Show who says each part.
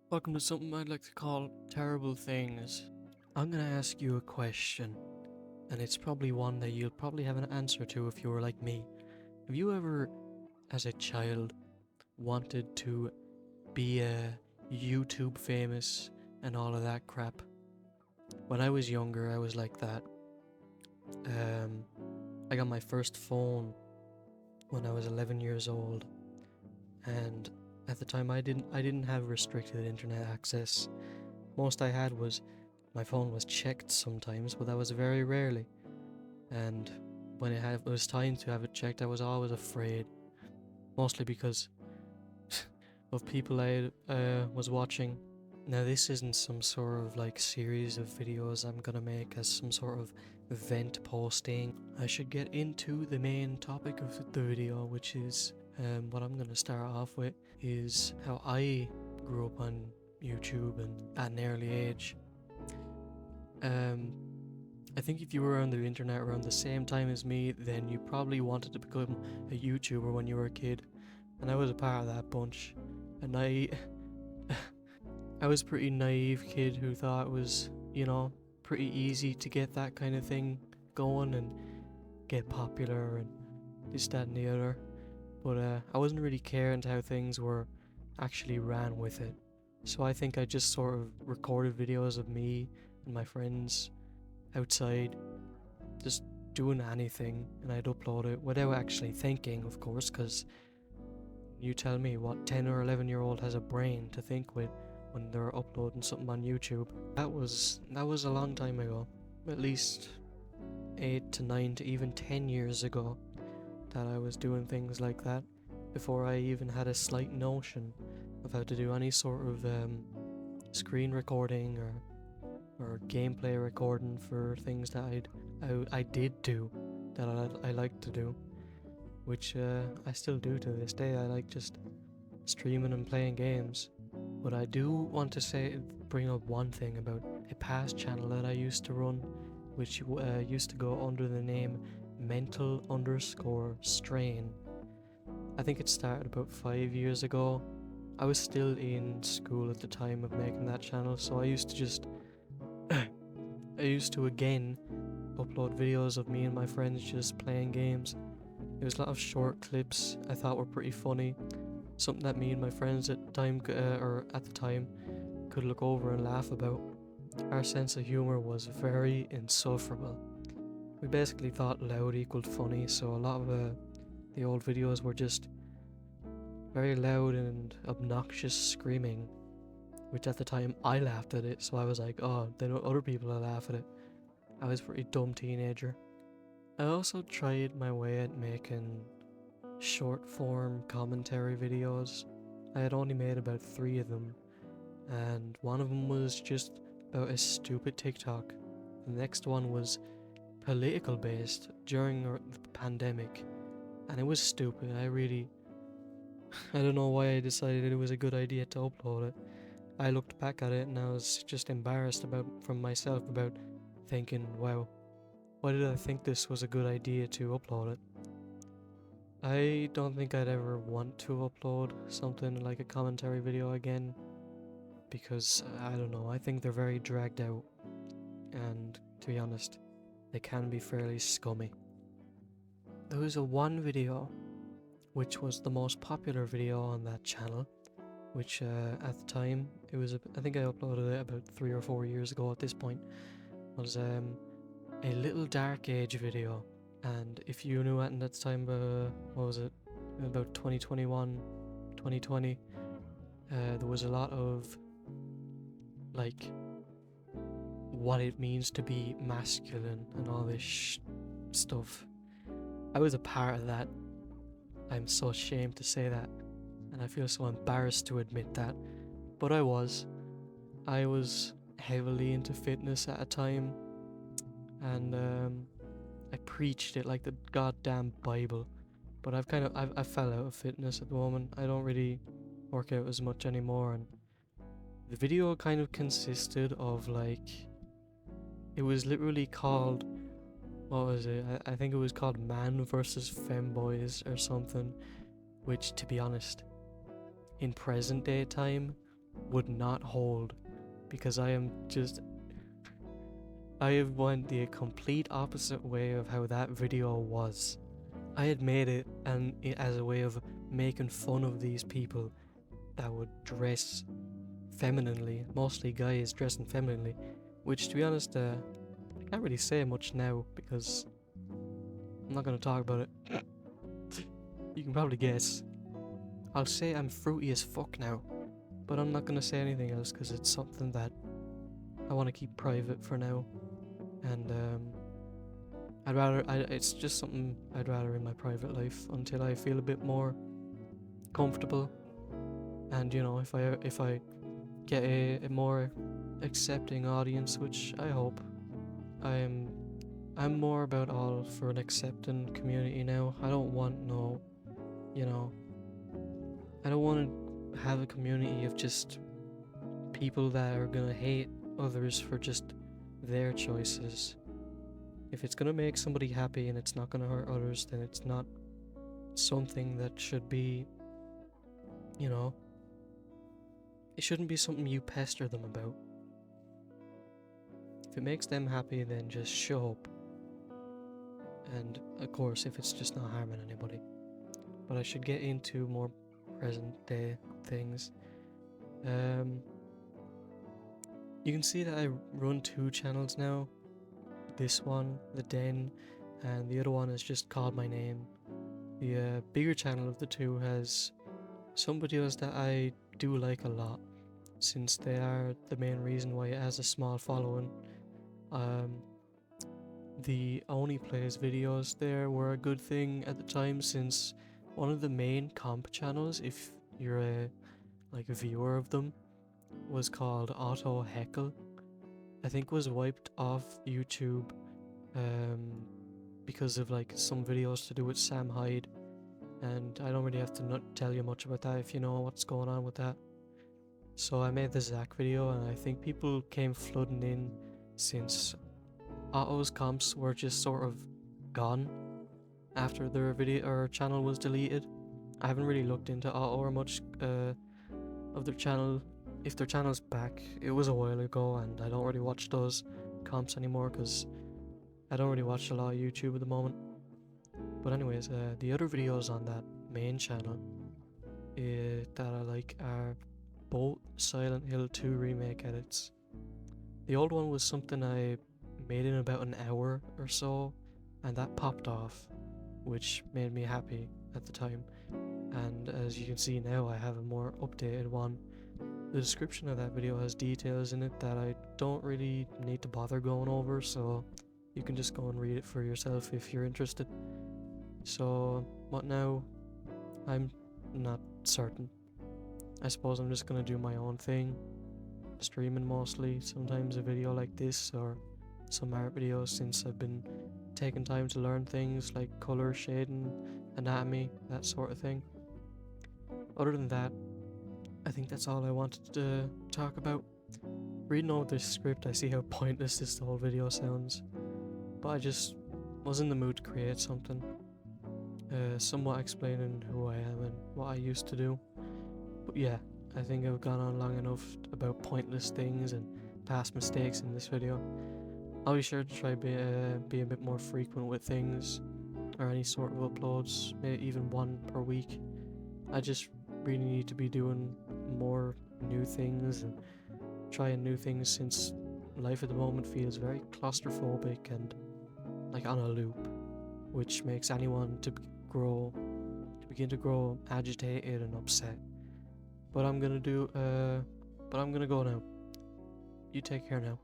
Speaker 1: Welcome to something I'd like to call terrible things. I'm gonna ask you a question, and it's probably one that you'll probably have an answer to if you were like me. Have you ever, as a child, wanted to be a YouTube famous and all of that crap? When I was younger, I was like that. I got my first phone when I was 11 years old, and at the time I didn't have restricted internet access. Most I had was my phone was checked sometimes, but that was very rarely. And when it was time to have it checked, I was always afraid, mostly because of people I was watching. Now, this isn't some sort of like series of videos I'm gonna make as some sort of event posting. I should get into the main topic of the video, which is what I'm gonna start off with is how I grew up on YouTube and at an early age. I think if you were on the internet around the same time as me, then you probably wanted to become a YouTuber when you were a kid, and I was a part of that bunch. And I was a pretty naive kid who thought it was, pretty easy to get that kind of thing going and get popular and this, that, and the other. But I wasn't really caring how things were actually ran with it. So I think I just sort of recorded videos of me and my friends outside, just doing anything, and I'd upload it without actually thinking, of course, because you tell me what 10 or 11-year-old has a brain to think with when they're uploading something on YouTube. That was a long time ago, at least 8 to 9 to even 10 years ago, that I was doing things like that, before I even had a slight notion of how to do any sort of screen recording or gameplay recording for things that I did do, that I like to do, which I still do to this day. I like just streaming and playing games. But I do want to bring up one thing about a past channel that I used to run, which used to go under the name mental_strain. I think it started about 5 years ago. I was still in school at the time of making that channel, so I used to again upload videos of me and my friends just playing games. It was a lot of short clips I thought were pretty funny, something that me and my friends at the time could look over and laugh about. Our sense of humor was very insufferable. We basically thought loud equaled funny, so a lot of the old videos were just very loud and obnoxious screaming, which at the time I laughed at it, so I was like, oh, then other people will laugh at it. I was a pretty dumb teenager. I also tried my way at making short form commentary videos. I had only made about 3 of them, and one of them was just about a stupid TikTok. The next one was political based during the pandemic, and it was stupid. I don't know why I decided it was a good idea to upload it. I looked back at it and I was just embarrassed from myself about thinking, wow, why did I think this was a good idea to upload it? I don't think I'd ever want to upload something like a commentary video again, because I don't know, I think they're very dragged out, and to be honest, they can be fairly scummy. There was one video which was the most popular video on that channel, which at the time, I think I uploaded it about 3 or 4 years ago at this point, was a little dark age video. And if you knew at that time, what was it, about 2021, 2020, there was a lot of, like, what it means to be masculine and all this stuff. I was a part of that. I'm so ashamed to say that, and I feel so embarrassed to admit that, but I was heavily into fitness at a time, and I preached it like the goddamn Bible. But I fell out of fitness at the moment. I don't really work out as much anymore, and the video kind of consisted of, like, it was literally called, what was it? I think it was called Man versus Femboys or something, which, to be honest, in present day time, would not hold, because I have went the complete opposite way of how that video was. I had made it as a way of making fun of these people that would dress femininely, mostly guys dressing femininely, which, to be honest, I can't really say much now because I'm not going to talk about it. You can probably guess. I'll say I'm fruity as fuck now, but I'm not going to say anything else because it's something that I want to keep private for now. And it's just something I'd rather in my private life until I feel a bit more comfortable. And you know, if I get a more accepting audience, which I hope, I'm more about all for an accepting community now. I don't want I don't want to have a community of just people that are gonna hate others for just their choices. If it's gonna make somebody happy and it's not gonna hurt others, then it's not something that should be, it shouldn't be something you pester them about. If it makes them happy, then just show up. And of course, if it's just not harming anybody. But I should get into more present day things. You can see that I run 2 channels now. This one, The Den, and the other one is just called my name. The bigger channel of the 2 has some videos that I do like a lot, since they are the main reason why it has a small following. The Only Plays videos there were a good thing at the time, since one of the main comp channels, if you're a viewer of them, was called Auto Heckle. I think was wiped off YouTube because of some videos to do with Sam Hyde, and I don't really have to tell you much about that if you know what's going on with that. So I made the Zach video, and I think people came flooding in since Otto's comps were just sort of gone after their video or channel was deleted. I haven't really looked into Otto or much of their channel. If their channel's back, it was a while ago, and I don't really watch those comps anymore because I don't really watch a lot of YouTube at the moment. But anyways, the other videos on that main channel that I like are both Silent Hill 2 remake edits. The old one was something I made in about an hour or so, and that popped off, which made me happy at the time. And as you can see now, I have a more updated one. The description of that video has details in it that I don't really need to bother going over, so you can just go and read it for yourself if you're interested. So, what now? I'm not certain. I suppose I'm just gonna do my own thing, streaming mostly, sometimes a video like this or some art videos, since I've been taking time to learn things like colour, shading, anatomy, that sort of thing. Other than that, I think that's all I wanted to talk about. Reading over this script, I see how pointless this whole video sounds, but I just was in the mood to create something, somewhat explaining who I am and what I used to do. But yeah, I think I've gone on long enough about pointless things and past mistakes in this video. I'll be sure to try be a bit more frequent with things, or any sort of uploads, maybe even 1 per week. I just really need to be doing more new things and trying new things, since life at the moment feels very claustrophobic and on a loop, which makes anyone to begin to grow agitated and upset. But I'm gonna go now. You take care now.